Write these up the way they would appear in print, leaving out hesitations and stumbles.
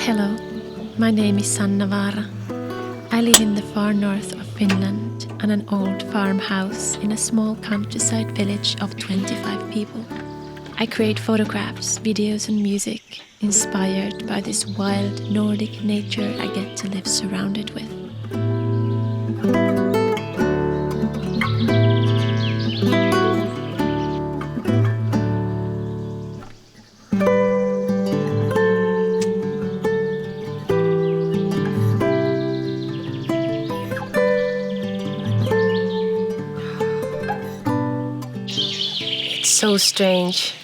Hello, my name is Sanna Vaara. I live in the far north of Finland on an old farmhouse in a small countryside village of 25 people. I create photographs, videos and music inspired by this wild Nordic nature I get to live surrounded with. So strange.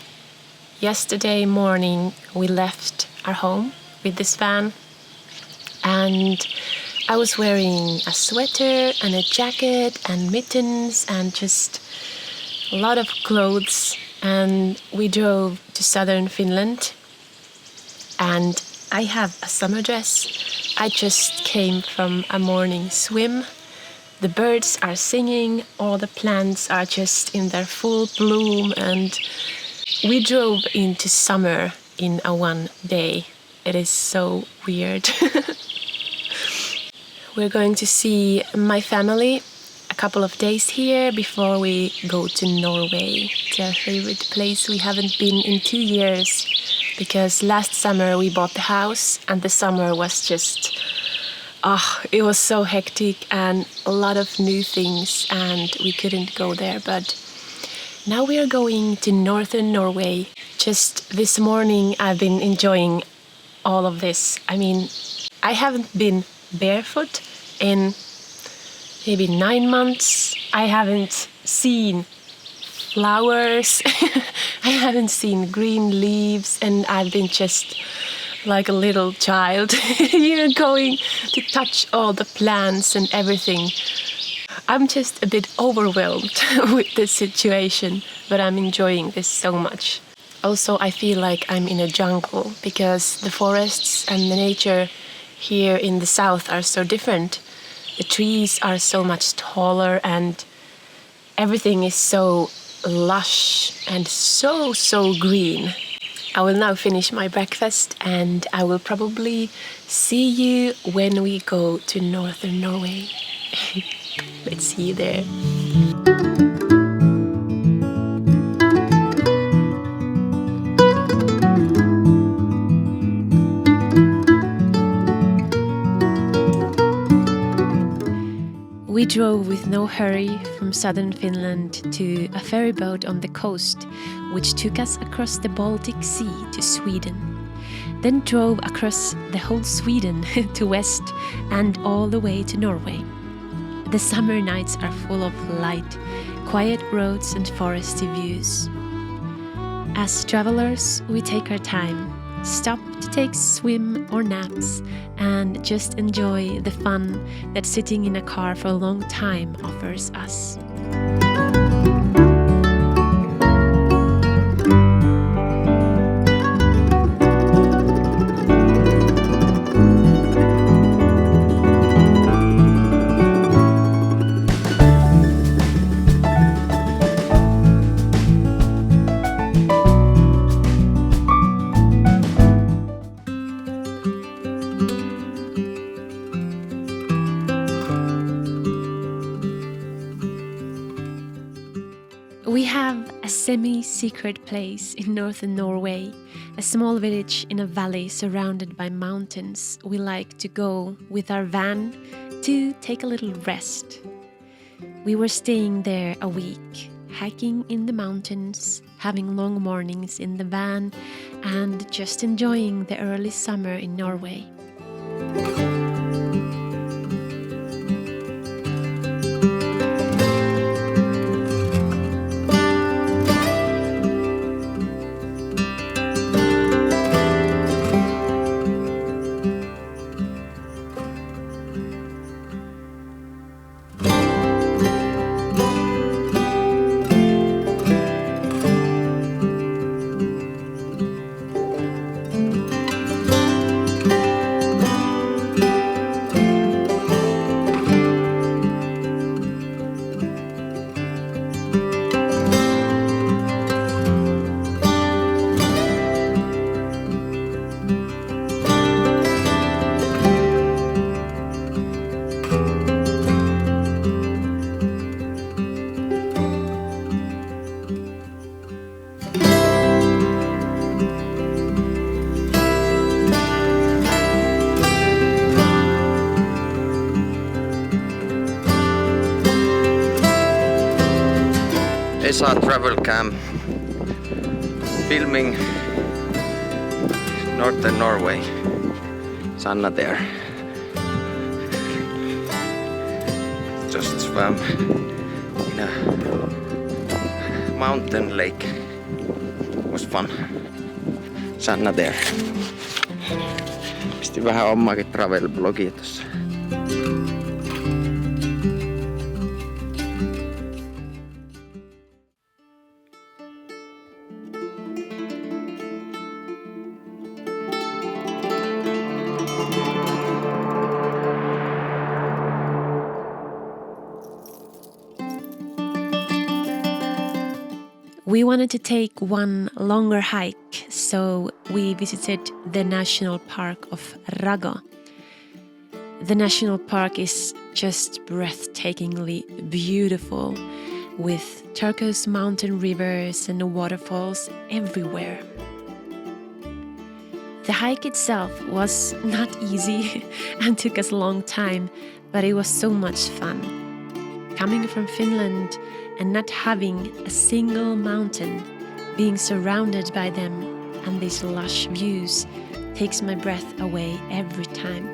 Yesterday morning we left our home with this van and I was wearing a sweater and a jacket and mittens and just a lot of clothes, and we drove to southern Finland and I have a summer dress. I just came from a morning swim. The birds are singing, all the plants are just in their full bloom, and we drove into summer in a one day. It is so weird. We're going to see my family a couple of days here before we go to Norway. It's our favorite place. We haven't been in 2 years because last summer we bought the house and the summer was just... it was so hectic and a lot of new things and we couldn't go there, but now we are going to northern Norway. Just this morning I've been enjoying all of this. I mean, I haven't been barefoot in maybe 9 months. I haven't seen flowers. I haven't seen green leaves, and I've been just like a little child, going to touch all the plants and everything. I'm just a bit overwhelmed with this situation, but I'm enjoying this so much. Also, I feel like I'm in a jungle because the forests and the nature here in the south are so different. The trees are so much taller and everything is so lush and so green. I will now finish my breakfast and I will probably see you when we go to northern Norway. Let's see you there. We drove with no hurry from southern Finland to a ferry boat on the coast, which took us across the Baltic Sea to Sweden. Then drove across the whole Sweden to west and all the way to Norway. The summer nights are full of light, quiet roads and foresty views. As travelers, we take our time, stop to take swim or naps, and just enjoy the fun that sitting in a car for a long time offers us. semi-secret place in northern Norway, a small village in a valley surrounded by mountains, we like to go with our van to take a little rest. We were staying there a week, hiking in the mountains, having long mornings in the van, and just enjoying the early summer in Norway. ESA travel cam filming northern Norway. Sanna there. Just swam in a mountain lake. It was fun. Sanna there. Pistin vähän omaakin travel-blogia tossa. We wanted to take one longer hike, so we visited the national park of Rago. The national park is just breathtakingly beautiful, with turquoise mountain rivers and waterfalls everywhere. The hike itself was not easy and took us a long time, but it was so much fun. Coming from Finland and not having a single mountain, being surrounded by them and these lush views takes my breath away every time.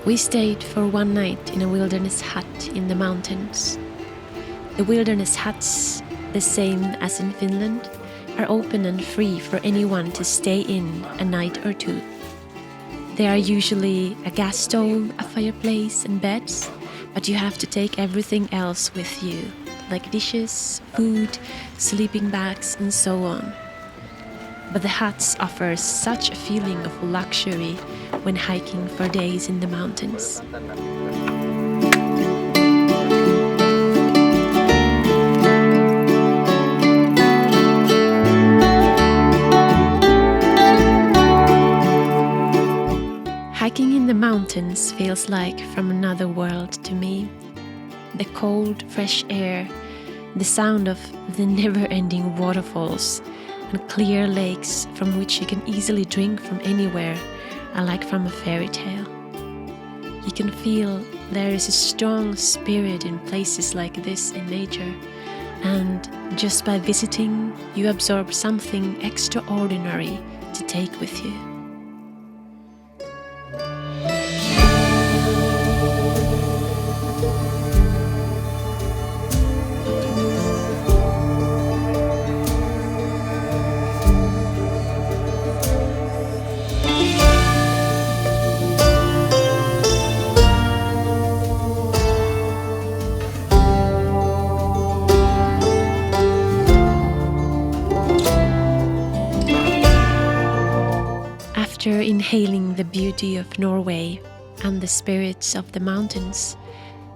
We stayed for one night in a wilderness hut in the mountains. The wilderness huts, the same as in Finland, are open and free for anyone to stay in a night or two. There are usually a gas stove, a fireplace and beds, but you have to take everything else with you, like dishes, food, sleeping bags and so on. But the huts offer such a feeling of luxury when hiking for days in the mountains. Hiking in the mountains feels like from another world to me. The cold, fresh air, the sound of the never-ending waterfalls, and clear lakes from which you can easily drink from anywhere are like from a fairy tale. You can feel there is a strong spirit in places like this in nature, and just by visiting you absorb something extraordinary to take with you. Inhaling the beauty of Norway and the spirits of the mountains,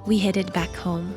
we headed back home.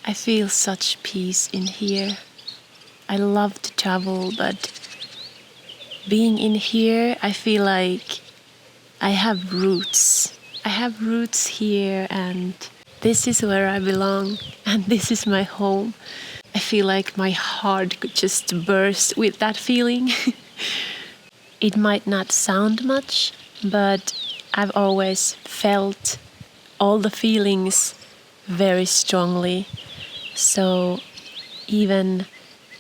I feel such peace in here. I love to travel, but being in here, I feel like I have roots. I have roots here, and this is where I belong, and this is my home. I feel like my heart could just burst with that feeling. It might not sound much, but I've always felt all the feelings very strongly. So even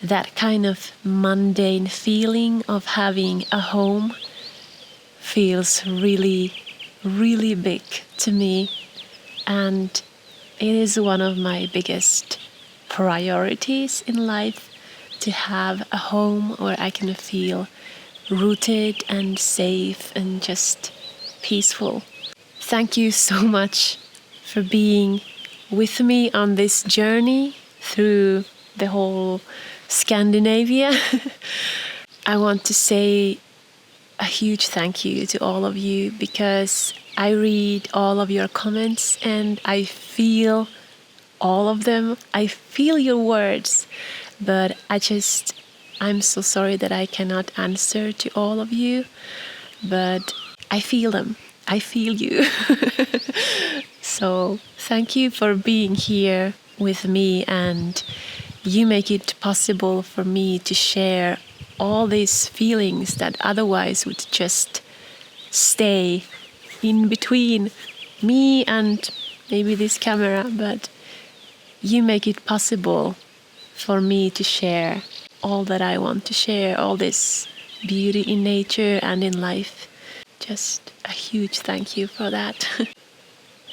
that kind of mundane feeling of having a home feels really, really big to me. And it is one of my biggest priorities in life, to have a home where I can feel rooted and safe and just peaceful. Thank you so much for being with me on this journey through the whole Scandinavia. I want to say a huge thank you to all of you, because I read all of your comments and I feel all of them. I feel your words, but I'm so sorry that I cannot answer to all of you, but I feel them. I feel you. So thank you for being here with me, and you make it possible for me to share all these feelings that otherwise would just stay in between me and maybe this camera, but you make it possible for me to share all that I want to share, all this beauty in nature and in life. Just a huge thank you for that.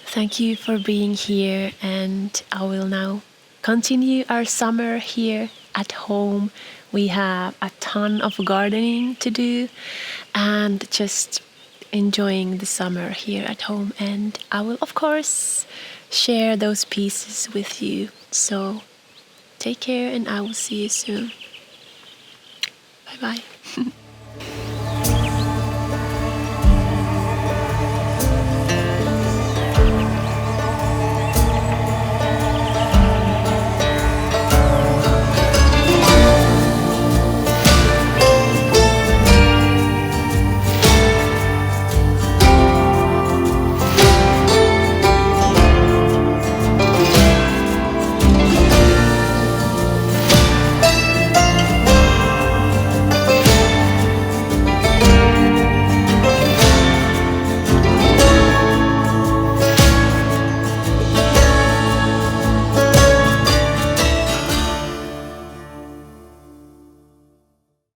Thank you for being here, and I will now continue our summer here at home. We have a ton of gardening to do and just enjoying the summer here at home, and I will of course share those pieces with you. So take care, and I will see you soon. Bye bye.